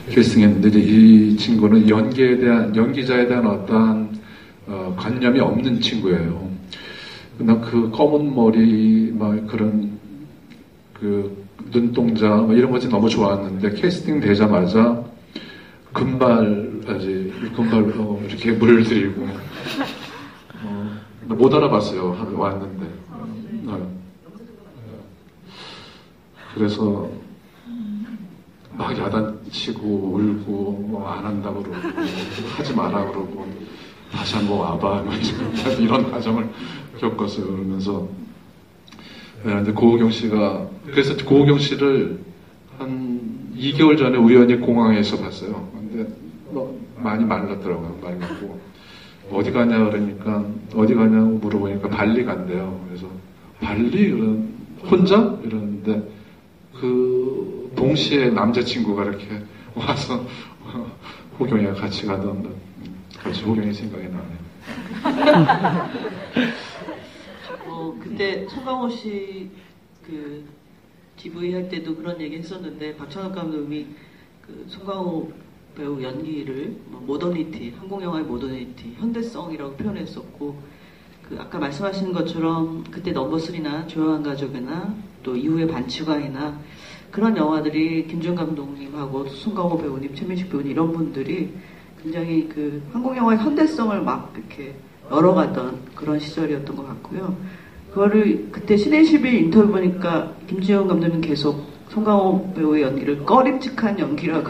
캐스팅했는데 이제 이 친구는 연기자에 대한 어떠한 관념이 없는 친구예요. 그냥 그 검은 머리, 막 그런 그 눈동자, 뭐 이런 것이 너무 좋았는데 캐스팅 되자마자 금발로 이렇게 물을 들이고 못 알아봤어요. 왔는데. 그래서 막 야단치고 울고 뭐 안 한다고 그러고 하지 마라 그러고 다시 한번 와봐 이런 과정을 겪었어요. 그러면서 이제 고우경 씨가 그래서 고우경 씨를 한 2개월 전에 우연히 공항에서 봤어요. 근데 많이 말랐더라고요. 말랐고 어디 가냐 그러니까 어디 가냐고 물어보니까 발리 간대요. 그래서 발리 혼자 이러는데 그 동시에 남자친구가 이렇게 와서 호경이랑 같이 가던 그래서 호경이 생각이 나네요. 그때 송강호 씨 그 GV 할 때도 그런 얘기 했었는데 박찬욱 감독이 그 송강호 배우 연기를 모더니티, 한국 영화의 모더니티, 현대성이라고 표현했었고 그 아까 말씀하신 것처럼 그때 넘버3나 조용한 가족이나 또 이후의 반치광이나 그런 영화들이 김주현 감독님하고 송강호 배우님, 최민식 배우님 이런 분들이 굉장히 그 한국 영화의 현대성을 막 이렇게 열어가던 그런 시절이었던 것 같고요. 그거를 그때 신의 11 인터뷰 보니까 김주현 감독님 계속 송강호 배우의 연기를 꺼림칙한 연기라고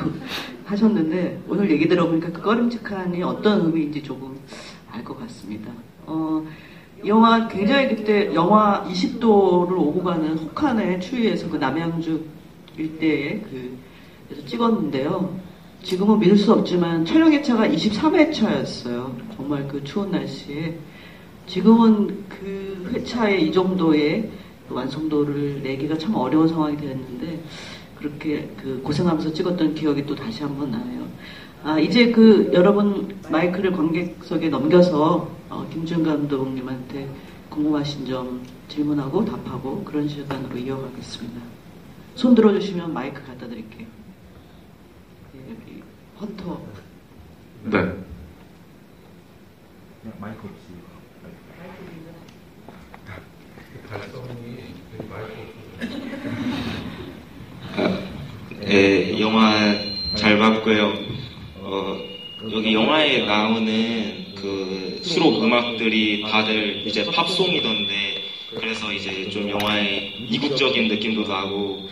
하셨는데 오늘 얘기 들어보니까 그 꺼림칙한이 어떤 의미인지 조금 알 것 같습니다. 영화 굉장히 그때 영화 20도를 오고 가는 혹한의 추위에서 그 남양주 일대에 그래서 찍었는데요. 지금은 믿을 수 없지만 촬영회차가 23회차였어요. 정말 그 추운 날씨에. 지금은 그 회차에 이 정도의 완성도를 내기가 참 어려운 상황이 됐는데 그렇게 그 고생하면서 찍었던 기억이 또 다시 한번 나네요. 이제 그 여러분 마이크를 관객석에 넘겨서 김주현 감독님한테 궁금하신 점 질문하고 답하고 그런 시간으로 이어가겠습니다. 손 들어주시면 마이크 갖다 드릴게요. 여기 헌터. 네. 마이크 없이. 네, 영화 잘 봤고요. 여기 영화에 나오는 그 수록 음악들이 다들 이제 팝송이던데, 그래서 이제 좀 영화의 이국적인 느낌도 나고,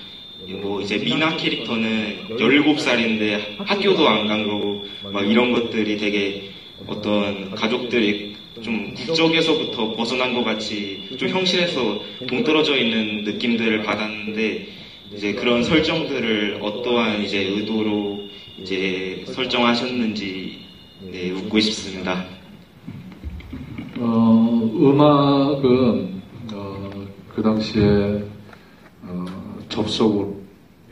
뭐 이제 미나 캐릭터는 17살인데 학교도 안 간 거고, 막 이런 것들이 되게 어떤 가족들이 좀 국적에서부터 벗어난 것 같이 좀 현실에서 동떨어져 있는 느낌들을 받았는데, 이제 그런 설정들을 어떠한 이제 의도로 이제 설정하셨는지 묻고 싶습니다. 음악은 그 당시에 접속의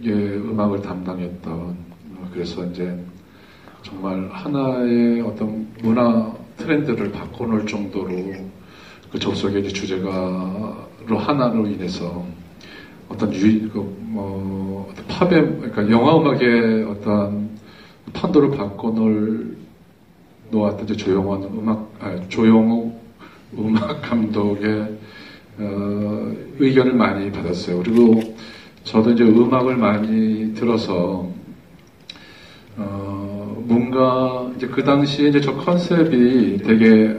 음악을 담당했던 그래서 이제 정말 하나의 어떤 문화 트렌드를 바꿔놓을 정도로 그 접속의 주제가로 하나로 인해서 어떤 어떤 팝의 그러니까 영화 음악의 어떤 판도를 놓았던 이제 조용욱 음악 감독의 의견을 많이 받았어요. 그리고 저도 이제 음악을 많이 들어서 뭔가 이제 그 당시에 이제 저 컨셉이 되게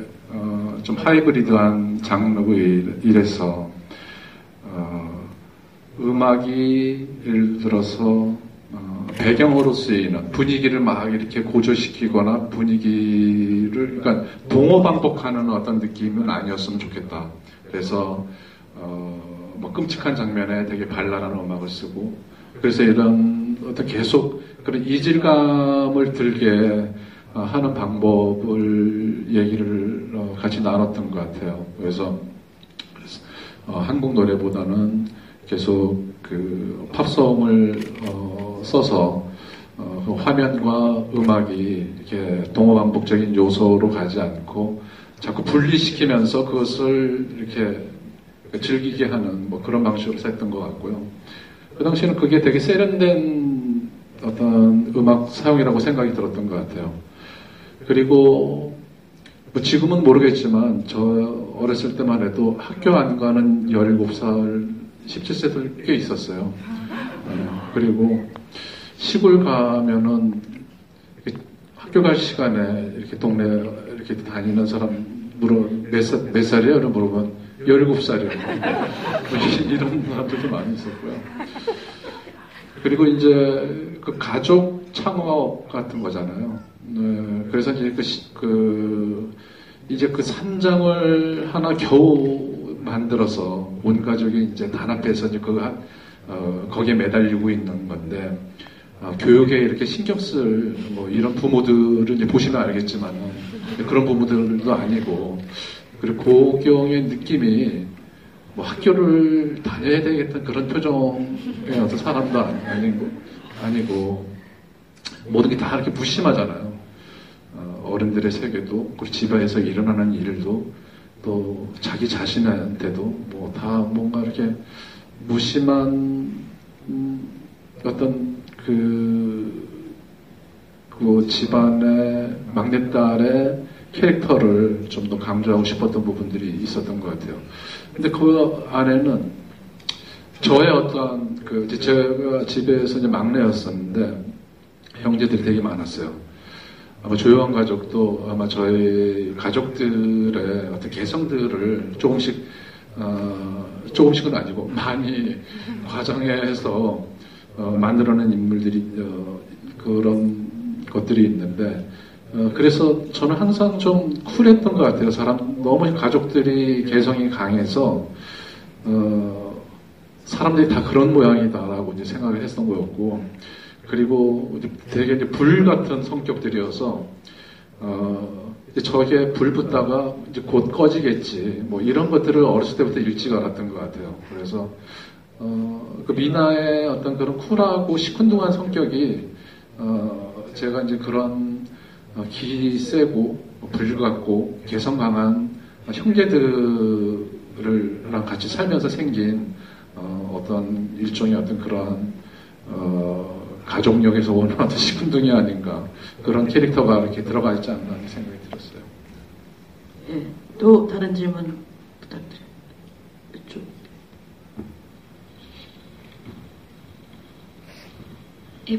좀 하이브리드한 장르고 이래서 음악이 예를 들어서 배경으로 쓰이는 분위기를 막 이렇게 고조시키거나 분위기를 그러니까 동어 반복하는 어떤 느낌은 아니었으면 좋겠다. 그래서 뭐 끔찍한 장면에 되게 발랄한 음악을 쓰고 그래서 이런 어떤 계속 그런 이질감을 들게 하는 방법을 얘기를 같이 나눴던 것 같아요. 그래서 한국 노래보다는 계속 그 팝송을 써서 그 화면과 음악이 이렇게 동어 반복적인 요소로 가지 않고 자꾸 분리시키면서 그것을 이렇게 즐기게 하는 뭐 그런 방식으로 했던 것 같고요. 그 당시에는 그게 되게 세련된 어떤 어떤 음악 사용이라고 생각이 들었던 것 같아요. 그리고 뭐 지금은 모르겠지만 저 어렸을 때만 해도 학교 안 가는 17살, 17세들 꽤 있었어요. 그리고 시골 가면은 학교 갈 시간에 이렇게 동네 이렇게 다니는 사람 몇 살이에요? 이런 물어보면 17살이라고. 이런 사람들도 많이 있었고요. 그리고 이제 그 가족 창업 같은 거잖아요. 네, 그래서 이제 이제 그 산장을 하나 겨우 만들어서 온 가족이 이제 단합해서 이제 거기에 매달리고 있는 건데, 교육에 이렇게 신경 쓸 뭐 이런 부모들을 이제 보시면 알겠지만 그런 부모들도 아니고, 그리고 고경의 느낌이 뭐 학교를 다녀야 되겠다는 그런 표정의 어떤 사람도 아니고 모든 게 다 이렇게 무심하잖아요. 어른들의 세계도, 그리고 집안에서 일어나는 일도, 또 자기 자신한테도 뭐 다 뭔가 이렇게 무심한 어떤 그 집안의 막내딸의 캐릭터를 좀 더 강조하고 싶었던 부분들이 있었던 것 같아요. 근데 그 안에는 저의 어떤 제가 집에서 이제 막내였었는데 형제들이 되게 많았어요. 아마 조용한 가족도 아마 저희 가족들의 어떤 개성들을 조금씩은 아니고 많이 과장해서 만들어낸 인물들이 그런 것들이 있는데, 그래서 저는 항상 좀 쿨했던 것 같아요. 너무 가족들이 개성이 강해서 사람들이 다 그런 모양이다라고 이제 생각을 했던 거였고, 그리고 되게 이제 불 같은 성격들이어서 저게 불 붙다가 이제 곧 꺼지겠지, 뭐 이런 것들을 어렸을 때부터 일찍 알았던 것 같아요. 그래서 그 미나의 어떤 그런 쿨하고 시큰둥한 성격이 제가 이제 그런 기 세고 불 같고 개성 강한 형제들이랑 같이 살면서 생긴 어떤 일종의 어떤 그런 가족력에서 오는 어떤 시큰둥이 아닌가, 그런 캐릭터가 이렇게 들어가 있지 않나 하는 생각이 들었어요. 예, 또 다른 질문 부탁드려요. 이쪽.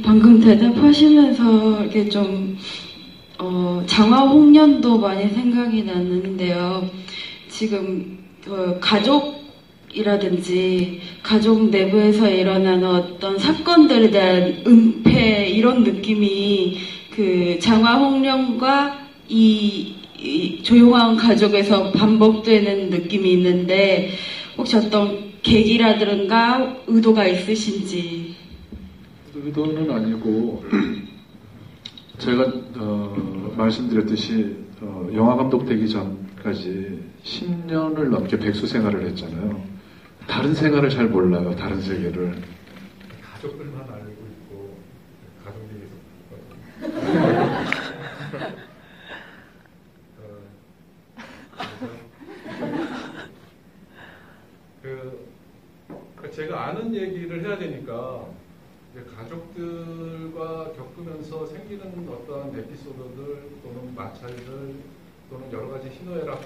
방금 대답하시면서 이렇게 좀 장화홍련도 많이 생각이 났는데요. 지금 가족이라든지 가족 내부에서 일어나는 어떤 사건들에 대한 은폐, 이런 느낌이 그 장화홍련과 이 조용한 가족에서 반복되는 느낌이 있는데, 혹시 어떤 계기라든가 의도가 있으신지. 의도는 아니고 제가 말씀드렸듯이 영화 감독 되기 전까지 10년을 넘게 백수 생활을 했잖아요. 다른 생활을 잘 몰라요. 다른 세계를. 가족들만 알고 있고 가족이 제가 아는 얘기를 해야 되니까 가족들과 겪으면서 생기는 어떠한 에피소드들 또는 마찰들 또는 여러 가지 희노애락이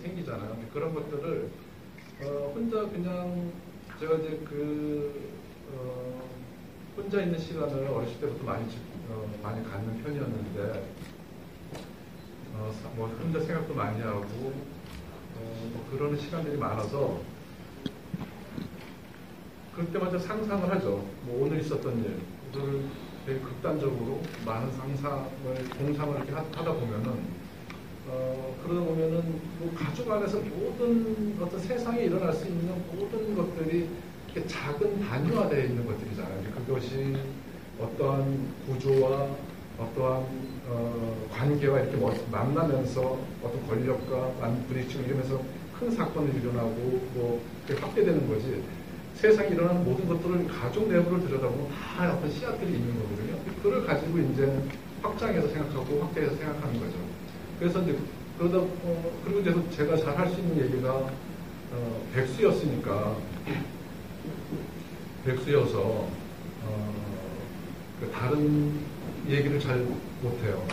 생기잖아요. 그런 것들을 혼자 그냥 제가 이제 혼자 있는 시간을 어렸을 때부터 많이 갖는 편이었는데 뭐 혼자 생각도 많이 하고 뭐 그러는 시간들이 많아서 그때마다 상상을 하죠. 뭐 오늘 있었던 일, 그걸 되게 극단적으로 많은 공상을 이렇게 하다 보면은, 그러다 보면은 뭐 가족 안에서 모든 어떤 세상에 일어날 수 있는 모든 것들이 이렇게 작은 단위화되어 있는 것들이잖아요. 그것이 어떠한 구조와 어떠한 관계와 이렇게 만나면서 어떤 권력과 부딪히고 이러면서 큰 사건이 일어나고 뭐 확대되는 거지. 세상에 일어나는 모든 것들을 가족 내부를 들여다보면 다 어떤 씨앗들이 있는 거거든요. 그걸 가지고 이제 확장해서 생각하고 확대해서 생각하는 거죠. 그래서 이제 그리고 이제 제가 잘 할 수 있는 얘기가 백수였으니까 백수여서 다른 얘기를 잘 못해요.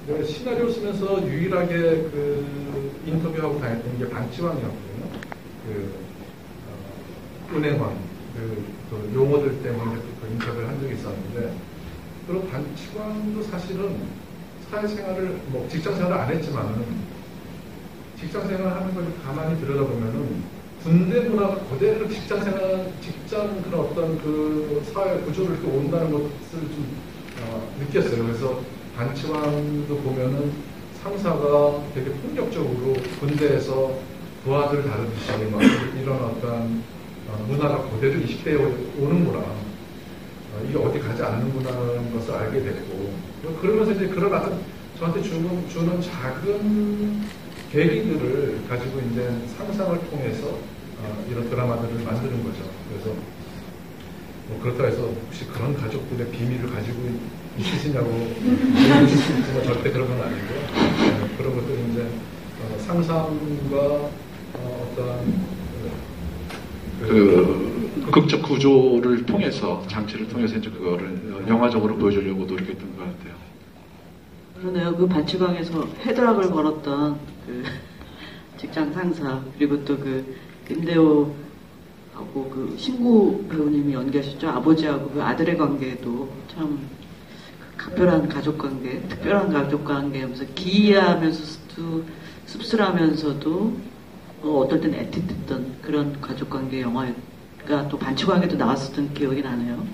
내가 시나리오 쓰면서 유일하게 인터뷰하고 다녔던 게 반치왕이었거든요. 은행왕, 용어들 때문에 인터뷰를 한 적이 있었는데, 그리고 반치왕도 사실은 사회생활을, 직장생활을 안 했지만은, 직장생활 하는 걸 가만히 들여다보면은, 군대 문화가 그대로 직장 그런 어떤 사회 구조를 이렇게 온다는 것을 좀, 느꼈어요. 그래서 반치왕도 보면은 상사가 되게 폭력적으로 군대에서 부하들 다루듯이 이런 어떤 문화가 그대로 20대에 오는구나. 이게 어디 가지 않는구나라는 것을 알게 됐고, 그러면서 이제 그런 어떤 저한테 주는 작은 계기들을 가지고 이제 상상을 통해서 이런 드라마들을 만드는 거죠. 그래서 그렇다고 해서 혹시 그런 가족들의 비밀을 가지고 있으시냐고 물어보시면 절대 그런 건 아니고요. 그런 것들은 이제 상상과 어떤 극적 구조를 통해서, 장치를 통해서 이제 그거를 영화적으로 보여주려고 노력했던 것 같아요. 그러네요. 반치광에서 헤드락을 걸었던 직장 상사, 그리고 또 임대호하고 신구 배우님이 연기하셨죠. 아버지하고 아들의 관계도 참 각별한 가족 관계, 특별한 가족 관계 하면서 기이하면서도 씁쓸하면서도 어떨 땐 애틋했던 그런 가족 관계 영화가 또 반치광에도 나왔었던 기억이 나네요.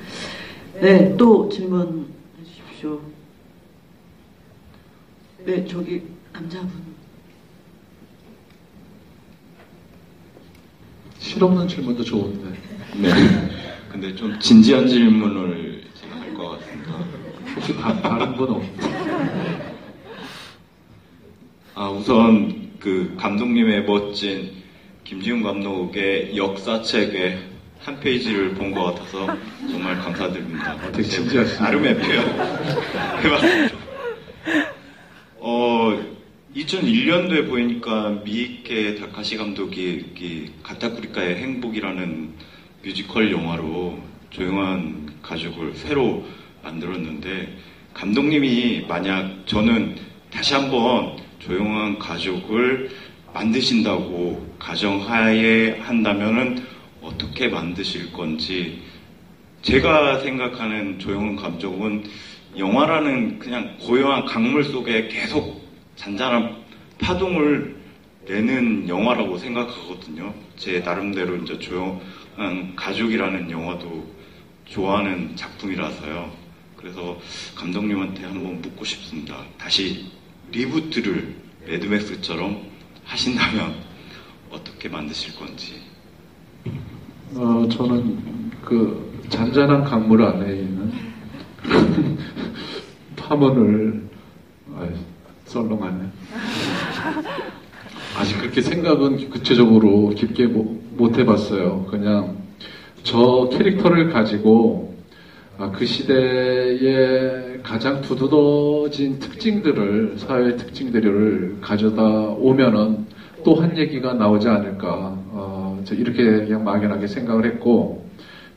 네, 또 질문해 주십시오. 네, 저기 남자분. 실없는 질문도 좋은데. 네. 근데 좀 진지한 질문을 제가 할 것 같습니다. 혹시 다른 분 없나요? 우선 감독님의 멋진 김지훈 감독의 역사책의 한 페이지를 본 것 같아서 정말 감사드립니다. 되게 진지하시네요. 나름의 표현 해봤습니다. 2001년도에 보니까 미이케 다카시 감독이 가타쿠리카의 행복이라는 뮤지컬 영화로 조용한 가족을 새로 만들었는데, 감독님이 만약 저는 다시 한번 조용한 가족을 만드신다고 가정하에 한다면은 어떻게 만드실 건지, 제가 생각하는 조용한 감정은 영화라는 그냥 고요한 강물 속에 계속 잔잔한 파동을 내는 영화라고 생각하거든요. 제 나름대로 이제 조용한 가족이라는 영화도 좋아하는 작품이라서요. 그래서 감독님한테 한번 묻고 싶습니다. 다시 리부트를 매드맥스처럼 하신다면 어떻게 만드실 건지. 저는 잔잔한 강물 안에 있는 파문을 썰렁하네. 아직 그렇게 생각은 구체적으로 깊게 못 해봤어요. 그냥 저 캐릭터를 가지고 그 시대의 가장 두드러진 특징들을, 사회의 특징들을 가져다 오면은 또 한 얘기가 나오지 않을까. 이렇게 그냥 막연하게 생각을 했고,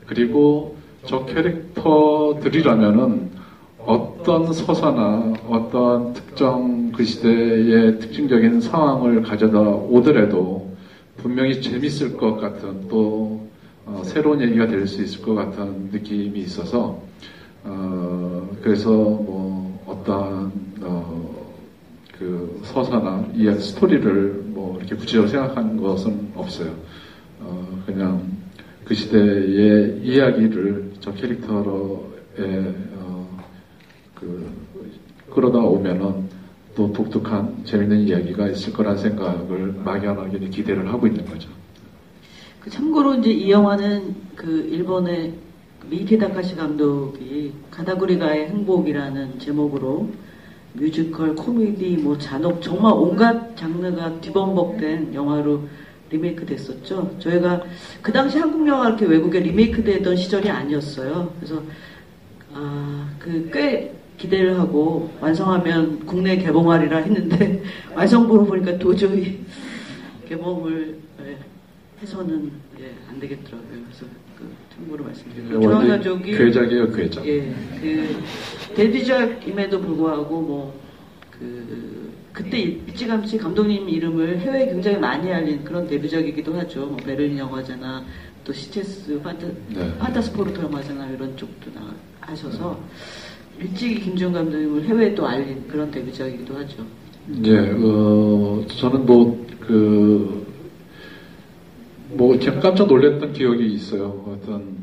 그리고 저 캐릭터들이라면은 어떤 서사나 어떤 특정 그 시대의 특징적인 상황을 가져다 오더라도 분명히 재밌을 것 같은, 또 새로운 얘기가 될 수 있을 것 같은 느낌이 있어서, 그래서 어떤 그 서사나 스토리를 이렇게 구체적으로 생각하는 것은 없어요. 그냥 그 시대의 이야기를 저 캐릭터로의 끌어다 오면은 또 독특한 재밌는 이야기가 있을 거란 생각을 막연하게 기대를 하고 있는 거죠. 참고로 이제 이 영화는 일본의 미이케 다카시 감독이 가다구리가의 행복이라는 제목으로 뮤지컬, 코미디, 잔혹, 정말 온갖 장르가 뒤범벅된 영화로 리메이크 됐었죠. 저희가 그 당시 한국 영화 이렇게 외국에 리메이크 되던 시절이 아니었어요. 그래서 꽤 기대를 하고 완성하면 국내 개봉하리라 했는데 완성본을 보니까 도저히 개봉을 해서는 안 되겠더라고요. 그래서 참고로 말씀드리고 원래 조용한 가족이 괴작이에요, 괴작. 예, 데뷔작임에도 불구하고 그때 일찌감치 감독님 이름을 해외에 굉장히 많이 알린 그런 데뷔작이기도 하죠. 베를린 영화제나 또 시체스 판타스포르토 영화제나 이런 쪽도 하셔서 일찍이 김주영 감독님을 해외에 또 알린 그런 데뷔작이기도 하죠. 예, 저는 제가 깜짝 놀랐던 기억이 있어요. 어떤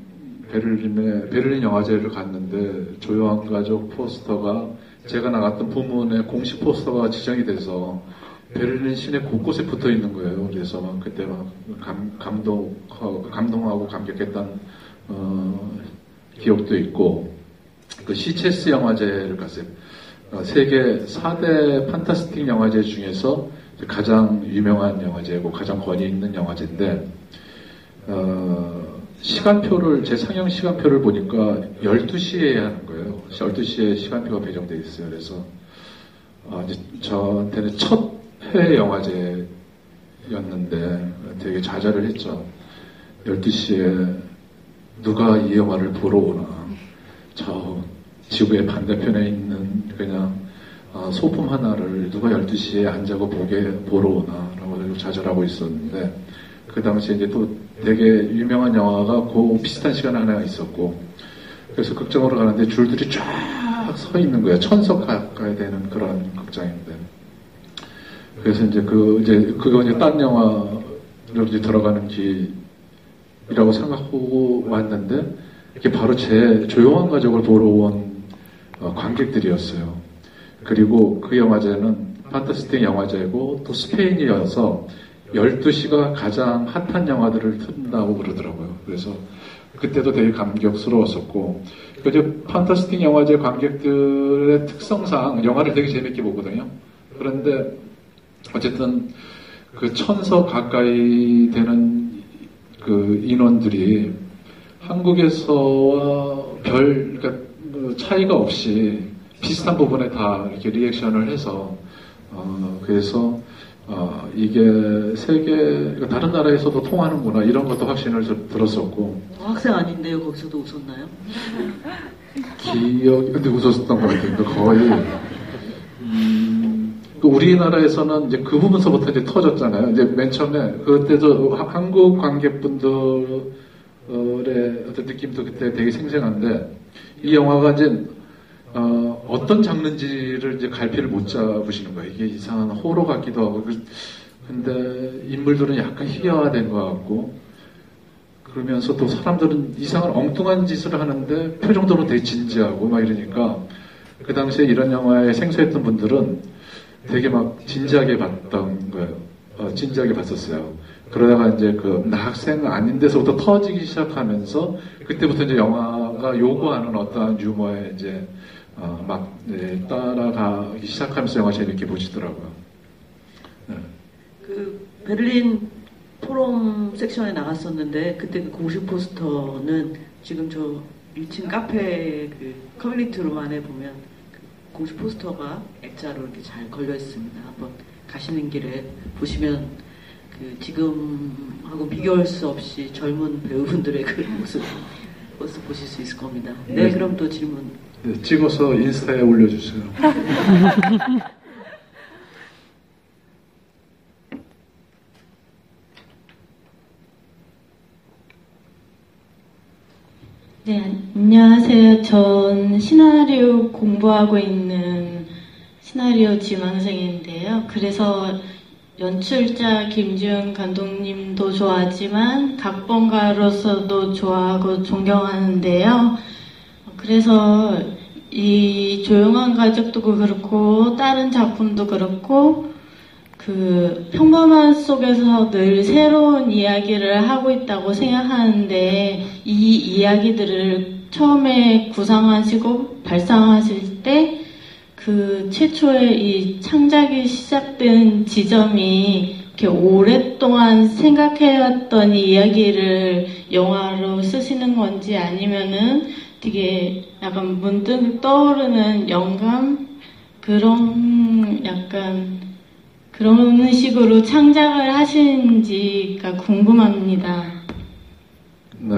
베를린 영화제를 갔는데 조용한 가족 포스터가 제가 나갔던 부문의 공식 포스터가 지정이 돼서 베를린 시내 곳곳에 붙어 있는 거예요. 그래서 그때 감동하고 감격했던 기억도 있고, 그 시체스 영화제를 갔어요. 세계 4대 판타스틱 영화제 중에서 가장 유명한 영화제고 가장 권위 있는 영화제인데, 시간표를, 제 상영 시간표를 보니까 12시에 하는 거예요. 12시에 시간표가 배정되어 있어요. 그래서, 이제 저한테는 첫 해외 영화제였는데 되게 좌절을 했죠. 12시에 누가 이 영화를 보러 오나. 저 지구의 반대편에 있는 그냥 소품 하나를 누가 12시에 앉아고 보러 오나. 라고 좌절하고 있었는데, 그 당시에 이제 또 되게 유명한 영화가 그 비슷한 시간에 하나 있었고, 그래서 극장으로 가는데 줄들이 쫙 서 있는 거예요. 1000석 가까이 되는 그런 극장인데. 그래서 이제 그거 이제 딴 영화로 이제 들어가는 길이라고 생각하고 왔는데, 이게 바로 제 조용한 가족을 보러 온 관객들이었어요. 그리고 그 영화제는 판타스틱 영화제고 또 스페인이어서 12시가 가장 핫한 영화들을 튼다고 그러더라고요. 그래서 그때도 되게 감격스러웠었고, 이제 판타스틱 영화제 관객들의 특성상 영화를 되게 재밌게 보거든요. 그런데 어쨌든 그 1000석 가까이 되는 그 인원들이 한국에서와 그러니까 차이가 없이 비슷한 부분에 다 이렇게 리액션을 해서, 그래서 이게 세계, 다른 나라에서도 통하는구나, 이런 것도 확신을 들었었고. 학생 아닌데요? 거기서도 웃었나요? 근데 웃었었던 것 같아요. 거의. 우리나라에서는 이제 그 부분서부터 이제 터졌잖아요. 이제 맨 처음에, 그때도 한국 관객분들의 어떤 느낌도 그때 되게 생생한데, 이 영화가 이제, 어떤 장르인지를 이제 갈피를 못 잡으시는 거예요. 이게 이상한 호러 같기도 하고, 근데 인물들은 약간 희화화된 것 같고, 그러면서 또 사람들은 이상한 엉뚱한 짓을 하는데 표정도 되게 진지하고 막 이러니까, 그 당시에 이런 영화에 생소했던 분들은 되게 막 진지하게 봤던 거예요. 진지하게 봤었어요. 그러다가 이제 나 학생 아닌 데서부터 터지기 시작하면서, 그때부터 이제 영화가 요구하는 어떠한 유머에 이제 따라가기 시작하면서 영화 재밌게 보시더라고요. 네. 그 베를린 포럼 섹션에 나갔었는데, 그때 그 공식 포스터는 지금 저 1층 카페 그 커뮤니티룸 안에 보면 그 공식 포스터가 액자로 이렇게 잘 걸려 있습니다. 한번 가시는 길에 보시면 그 지금하고 비교할 수 없이 젊은 배우분들의 그 모습 보실 수 있을 겁니다. 네, 그럼 또 질문. 네, 찍어서 인스타에 올려주세요. 네, 안녕하세요. 전 시나리오 공부하고 있는 시나리오 지망생인데요. 그래서 연출자 김주영 감독님도 좋아하지만 각본가로서도 좋아하고 존경하는데요. 그래서 이 조용한 가족도 그렇고 다른 작품도 그렇고 그 평범한 속에서 늘 새로운 이야기를 하고 있다고 생각하는데, 이 이야기들을 처음에 구상하시고 발상하실 때 그 최초의 이 창작이 시작된 지점이 이렇게 오랫동안 생각해왔던 이야기를 영화로 쓰시는 건지, 아니면은 되게 약간 문득 떠오르는 영감, 그런 약간 그런 식으로 창작을 하시는지가 궁금합니다. 네,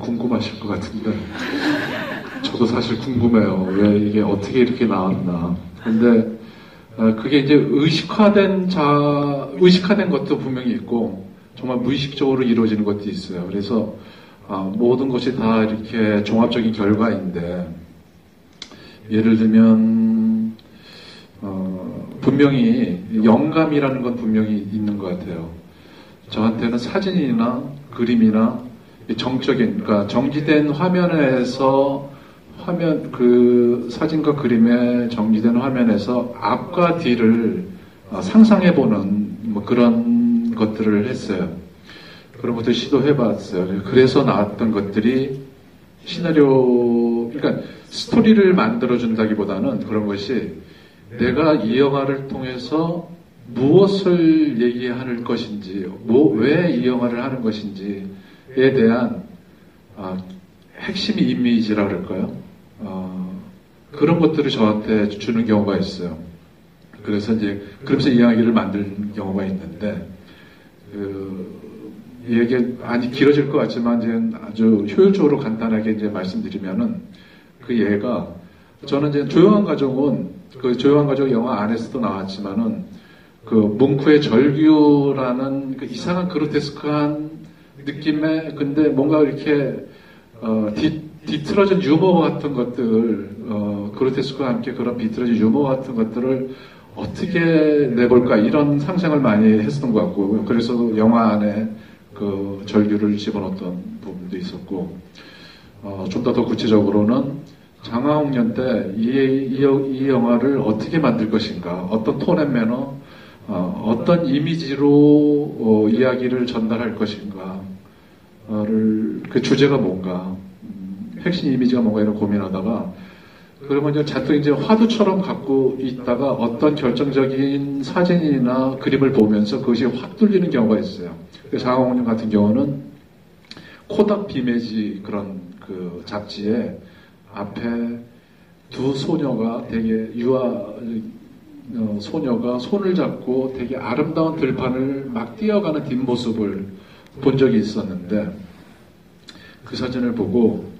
궁금하실 것 같은데 저도 사실 궁금해요. 왜 이게 어떻게 이렇게 나왔나. 근데 그게 이제 의식화된 것도 분명히 있고 정말 무의식적으로 이루어지는 것도 있어요. 그래서 모든 것이 다 이렇게 종합적인 결과인데 예를 들면 분명히 영감이라는 건 분명히 있는 것 같아요. 저한테는 사진이나 그림이나 그러니까 정지된 화면에서 그 사진과 그림의 정지된 화면에서 앞과 뒤를 상상해보는 뭐 그런 것들을 했어요. 그런 것들 시도해봤어요. 그래서 나왔던 것들이 그러니까 스토리를 만들어준다기보다는 그런 것이 내가 이 영화를 통해서 무엇을 얘기할 것인지, 왜 이 영화를 하는 것인지에 대한 핵심 이미지라 그럴까요? 그런 것들을 저한테 주는 경우가 있어요. 그러면서 이야기를 만든 경우가 있는데, 얘기 길어질 것 같지만 이제 아주 효율적으로 간단하게 이제 말씀드리면은 그 예가 저는 이제 조용한 가족 영화 안에서도 나왔지만은 그 뭉크의 절규라는 그 이상한 그로테스크한 느낌의 근데 뭔가 이렇게 뒤틀어진 유머 같은 것들 그로테스크와 함께 그런 비틀어진 유머 같은 것들을 어떻게 내볼까 이런 상상을 많이 했었던 것 같고 그래서 영화 안에 그 절규를 집어넣었던 부분도 있었고 좀 더 구체적으로는 장화홍련 때 이 영화를 어떻게 만들 것인가 어떤 톤앤 매너 어떤 이미지로 이야기를 전달할 것인가를 그 주제가 뭔가 핵심 이미지가 뭔가 이런 고민하다가 그러면 이제 잔뜩 이제 화두처럼 갖고 있다가 어떤 결정적인 사진이나 그림을 보면서 그것이 확 뚫리는 경우가 있어요. 장화홍련 같은 경우는 코닥 비메지 그런 그 잡지에 앞에 두 소녀가 되게 소녀가 손을 잡고 되게 아름다운 들판을 막 뛰어가는 뒷모습을 본 적이 있었는데 그 사진을 보고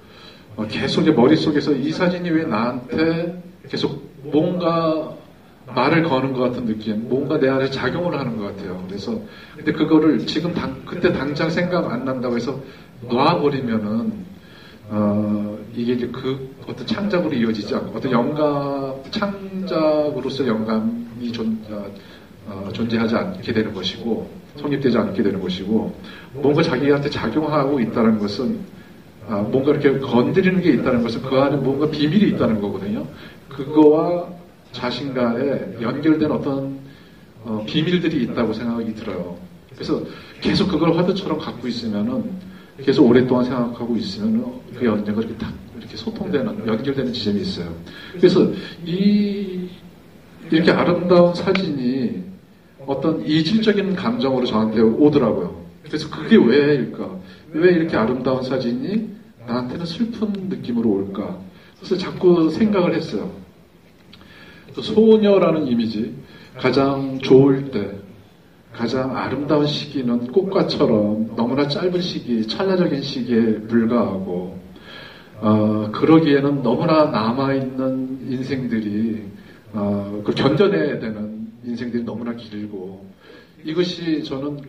계속 머릿속에서 이 사진이 왜 나한테 계속 뭔가 말을 거는 것 같은 느낌, 뭔가 내 안에 작용을 하는 것 같아요. 그래서 근데 그거를 지금 그때 당장 생각 안 난다고 해서 놔버리면은 이게 이제 그 어떤 창작으로 이어지지 않고 어떤 창작으로서 영감이 존재하지 않게 되는 것이고 성립되지 않게 되는 것이고 뭔가 자기한테 작용하고 있다는 것은 뭔가 이렇게 건드리는 게 있다는 것은 그 안에 뭔가 비밀이 있다는 거거든요. 그거와 자신과의 연결된 어떤 비밀들이 있다고 생각이 들어요. 그래서 계속 그걸 화두처럼 갖고 있으면은 계속 오랫동안 생각하고 있으면 그 연계가 이렇게 소통되는, 연결되는 지점이 있어요. 그래서 이렇게 아름다운 사진이 어떤 이질적인 감정으로 저한테 오더라고요. 그래서 그게 왜일까? 왜 이렇게 아름다운 사진이 나한테는 슬픈 느낌으로 올까? 그래서 자꾸 생각을 했어요. 소녀라는 이미지, 가장 좋을 때, 가장 아름다운 시기는 꽃과처럼 너무나 짧은 시기, 찰나적인 시기에 불과하고 그러기에는 너무나 남아있는 인생들이 그걸 견뎌내야 되는 인생들이 너무나 길고 이것이 저는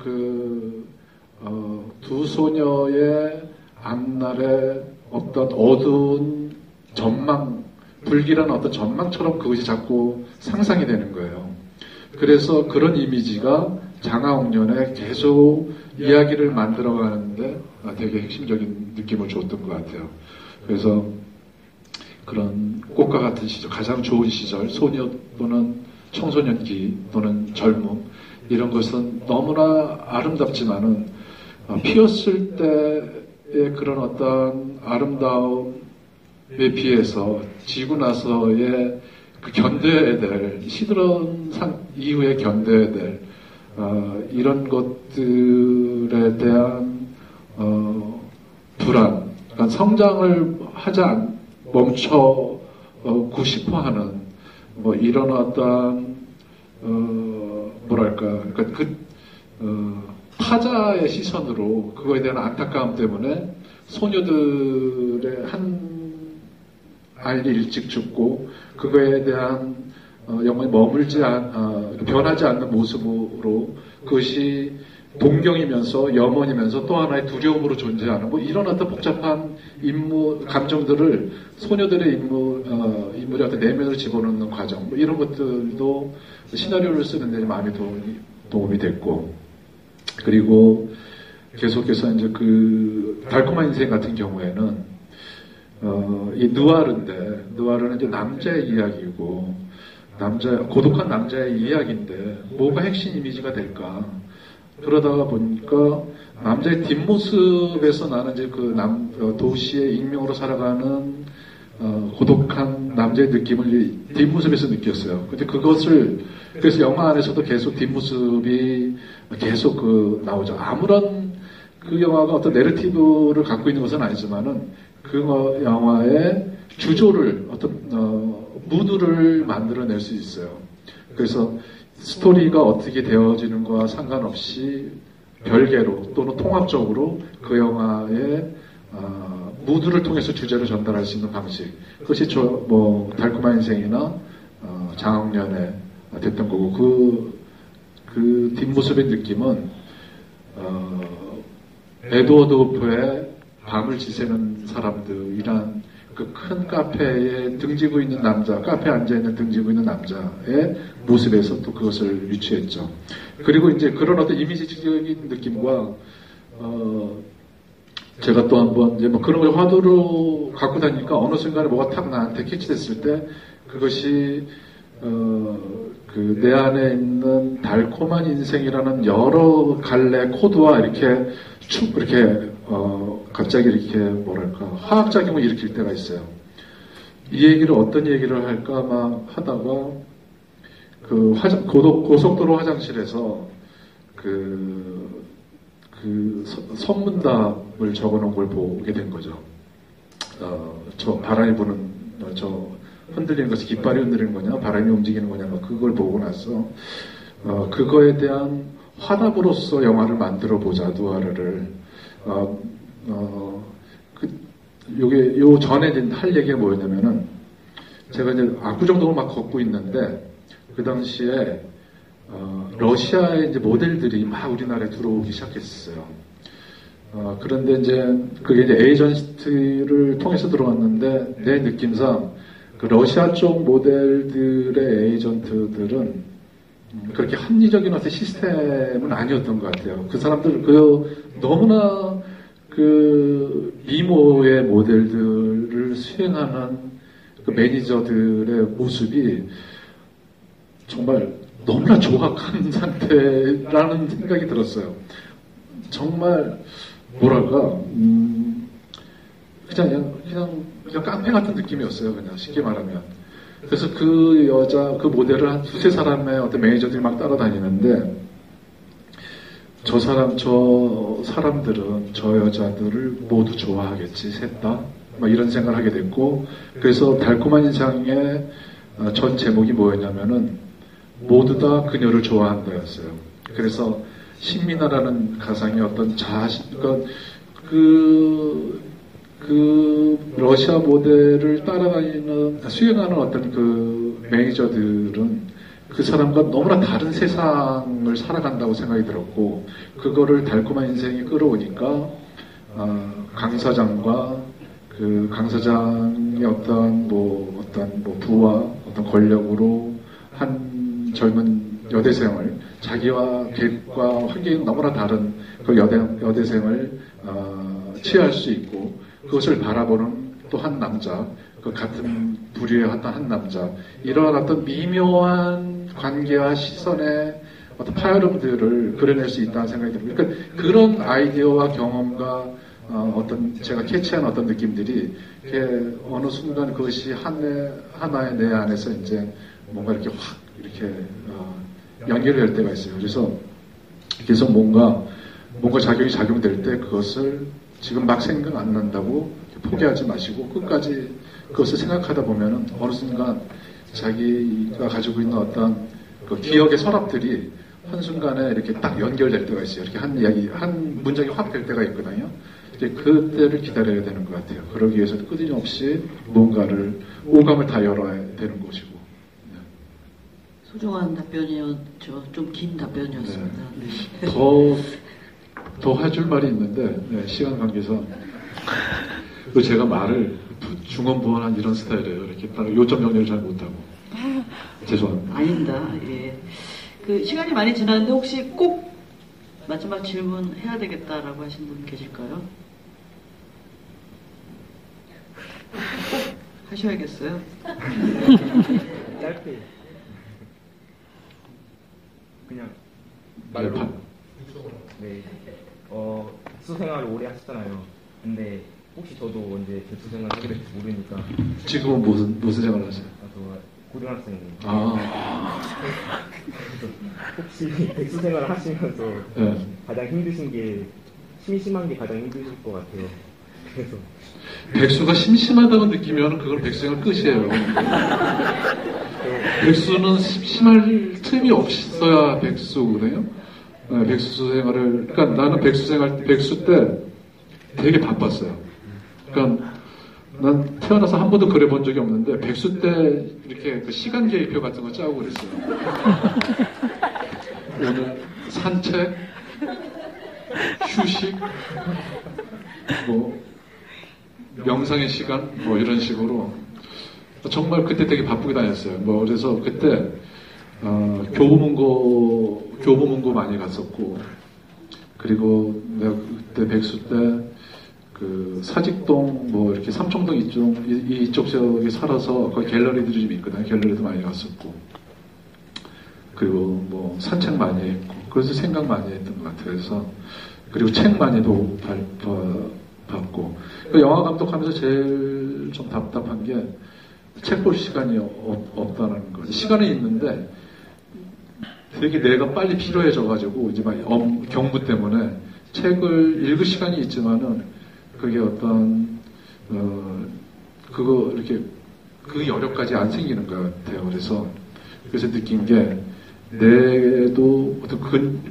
두 소녀의 앞날의 어떤 어두운 전망, 불길한 어떤 전망처럼 그것이 자꾸 상상이 되는 거예요. 그래서 그런 이미지가 장화홍련에 계속 이야기를 만들어가는데 되게 핵심적인 느낌을 줬던 것 같아요. 그래서 그런 꽃과 같은 시절, 가장 좋은 시절, 소녀 또는 청소년기 또는 젊음 이런 것은 너무나 아름답지만은 피었을 때의 그런 어떤 아름다움에 비해서 지고 나서의 그 견뎌야 될 시들은 이후에 견뎌야 될 이런 것들에 대한 불안, 그러니까 성장을 멈추고 싶어하는 뭐 이런 어떤 그러니까 타자의 시선으로 그거에 대한 안타까움 때문에 소녀들의 한 아이를 일찍 죽고 그거에 대한 영원히 변하지 않는 모습으로 그것이 동경이면서 염원이면서 또 하나의 두려움으로 존재하는 뭐 이런 어떤 복잡한 감정들을 소녀들의 인물의 어떤 내면으로 집어넣는 과정 뭐 이런 것들도 시나리오를 쓰는데 많이 도움이 됐고 그리고 계속해서 이제 그 달콤한 인생 같은 경우에는 이 느와르는 이제 남자의 이야기고 고독한 남자의 이야기인데 뭐가 핵심 이미지가 될까? 그러다가 보니까 남자의 뒷모습에서 나는 이제 도시의 익명으로 살아가는 고독한 남자의 느낌을 뒷모습에서 느꼈어요. 근데 그래서 영화 안에서도 계속 뒷모습이 계속 나오죠. 아무런 그 영화가 어떤 내러티브를 갖고 있는 것은 아니지만은 그 영화의 주조를 무드를 만들어낼 수 있어요. 그래서 스토리가 어떻게 되어지는거와 상관없이 별개로 또는 통합적으로 그 영화의 무드를 통해서 주제를 전달할 수 있는 방식. 그것이 달콤한 인생이나 장학년에 됐던 거고 그 뒷모습의 느낌은 에드워드 호프의 밤을 지새는 사람들이란 그 큰 카페에 등지고 있는 카페에 앉아있는 등지고 있는 남자의 모습에서 또 그것을 유추했죠. 그리고 이제 그런 어떤 이미지적인 느낌과, 제가 또 한번 이제 그런 걸 화두로 갖고 다니니까 어느 순간에 뭐가 탁 나한테 캐치됐을 때 그것이, 내 안에 있는 달콤한 인생이라는 여러 갈래 코드와 이렇게 갑자기 이렇게 화학작용을 일으킬 때가 있어요. 어떤 얘기를 할까 막 하다가 고속도로 화장실에서 선문답을 적어놓은 걸 보게 된 거죠. 바람이 부는, 흔들리는 것이 깃발이 흔들리는 거냐, 바람이 움직이는 거냐, 그걸 보고 나서, 그거에 대한 화답으로서 영화를 만들어 보자, 누아르를. 요 전에 할 얘기가 뭐였냐면은, 제가 이제 압구정동을 막 걷고 있는데, 그 당시에, 러시아의 이제 모델들이 막 우리나라에 들어오기 시작했어요. 그런데 그게 이제 에이전트를 통해서 들어왔는데, 내 느낌상, 그 러시아 쪽 모델들의 에이전트들은 그렇게 합리적인 어떤 시스템은 아니었던 것 같아요. 그 사람들, 너무나 미모의 모델들을 수행하는 그 매니저들의 모습이 정말 너무나 조악한 상태라는 생각이 들었어요. 정말, 그냥 깡패 같은 느낌이었어요. 그냥 쉽게 말하면. 그래서 그 모델을 한 두세 사람의 어떤 매니저들이 막 따라다니는데, 저 사람들은 저 여자들을 모두 좋아하겠지, 셋 다. 이런 생각을 하게 됐고, 그래서 달콤한 인상의 전 제목이 뭐였냐면은, 모두 다 그녀를 좋아한다였어요. 그래서 신민아라는 가상의 어떤 러시아 모델을 수행하는 어떤 매니저들은 그 사람과 너무나 다른 세상을 살아간다고 생각이 들었고, 그거를 달콤한 인생이 끌어오니까, 강사장과 강 사장의 어떤 부와 어떤 권력으로 한 젊은 여대생을, 자기와 계획과 환경이 너무나 다른 그 여대생을, 취할 수 있고, 그것을 바라보는 또 한 남자, 그 같은 부류의 한 남자, 이러한 어떤 미묘한 관계와 시선의 어떤 파열음들을 그려낼 수 있다는 생각이 듭니다. 그러니까 그런 아이디어와 경험과 제가 캐치한 어떤 느낌들이 어느 순간 그것이 하나의 내 안에서 이제 뭔가 이렇게 확 이렇게 연결될 때가 있어요. 그래서 계속 뭔가 작용될 때 그것을 지금 막 생각 안 난다고 포기하지 마시고 끝까지 그것을 생각하다 보면은 어느 순간 자기가 가지고 있는 어떤 그 기억의 서랍들이 한순간에 이렇게 딱 연결될 때가 있어요. 이렇게 한 문장이 확 될 때가 있거든요. 그때를 기다려야 되는 것 같아요. 그러기 위해서는 끊임없이 뭔가를 오감을 다 열어야 되는 것이고. 네. 소중한 답변이었죠. 좀 긴 답변이었습니다. 네. 더 해줄 말이 있는데 네, 시간 관계상 그 제가 말을 중언부언한 이런 스타일이에요. 이렇게 요점 정리를 잘 못하고 죄송합니다. 아닙니다. 예. 그 시간이 많이 지났는데 혹시 꼭 마지막 질문 해야 되겠다라고 하신 분 계실까요? 꼭 하셔야겠어요. 짧게 그냥 네, 네. 백수 생활을 오래 하셨잖아요. 근데 혹시 저도 언제 백수 생활 하게 될지 모르니까. 지금은 무슨 생활을 하세요? 저 고등학생이에요. 혹시 백수 생활을 하시면서 네. 가장 힘드신 게 심심한 게 가장 힘드실 것 같아요. 그래서 백수가 심심하다고 느끼면 그건 백수생활 끝이에요. 백수는 심심할 틈이 없어야 백수거든요. 네, 백수 생활을, 그러니까 나는 백수 때 되게 바빴어요. 그러니까 난 태어나서 한 번도 그래 본 적이 없는데 백수 때 이렇게 그 시간 계획표 같은 거 짜고 그랬어요. 오늘 산책, 휴식, 뭐 명상의 시간, 뭐 이런 식으로 정말 그때 되게 바쁘게 다녔어요. 뭐 그래서 그때 교보문고 많이 갔었고, 그리고 내가 그때 백수 때 그 사직동 뭐 이렇게 삼청동 이쪽 지역에 살아서 거기 갤러리들이 좀 있거든요. 갤러리도 많이 갔었고, 그리고 뭐 산책 많이 했고, 그래서 생각 많이 했던 것 같아요. 그래서 그리고 책 많이도 봤고, 영화 감독하면서 제일 좀 답답한 게 책 볼 시간이 없다는 거죠. 시간은 있는데 되게 내가 빨리 필요해져가지고 이제 막 경부 때문에 책을 읽을 시간이 있지만은 그게 어떤 그거 이렇게 그 여력까지 안 생기는 것 같아요. 그래서 느낀 게 뇌에도 어떤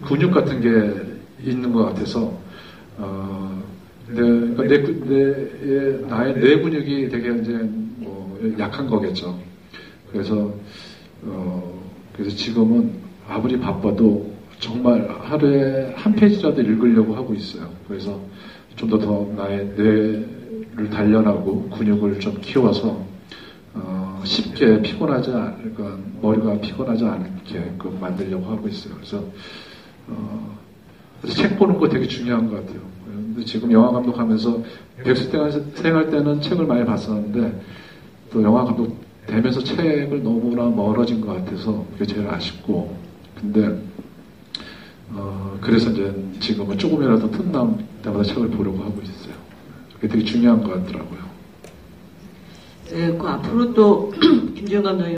근육 같은 게 있는 것 같아서 나의 뇌 근육이 되게 이제 뭐 약한 거겠죠. 그래서 지금은 아무리 바빠도 정말 하루에 한 페이지라도 읽으려고 하고 있어요. 그래서 좀 더 나의 뇌를 단련하고 근육을 좀 키워서 쉽게 피곤하지 않을까, 머리가 피곤하지 않게 만들려고 하고 있어요. 그래서 책 보는 거 되게 중요한 것 같아요. 근데 지금 영화 감독하면서 백수 생활 때는 책을 많이 봤었는데 또 영화 감독 되면서 책을 너무나 멀어진 것 같아서 그게 제일 아쉽고, 근데 그래서 이제 지금은 조금이라도 틈날 때마다 책을 보려고 하고 있어요. 그게 되게 중요한 것 같더라고요. 네, 그 앞으로 또 김지영 감독님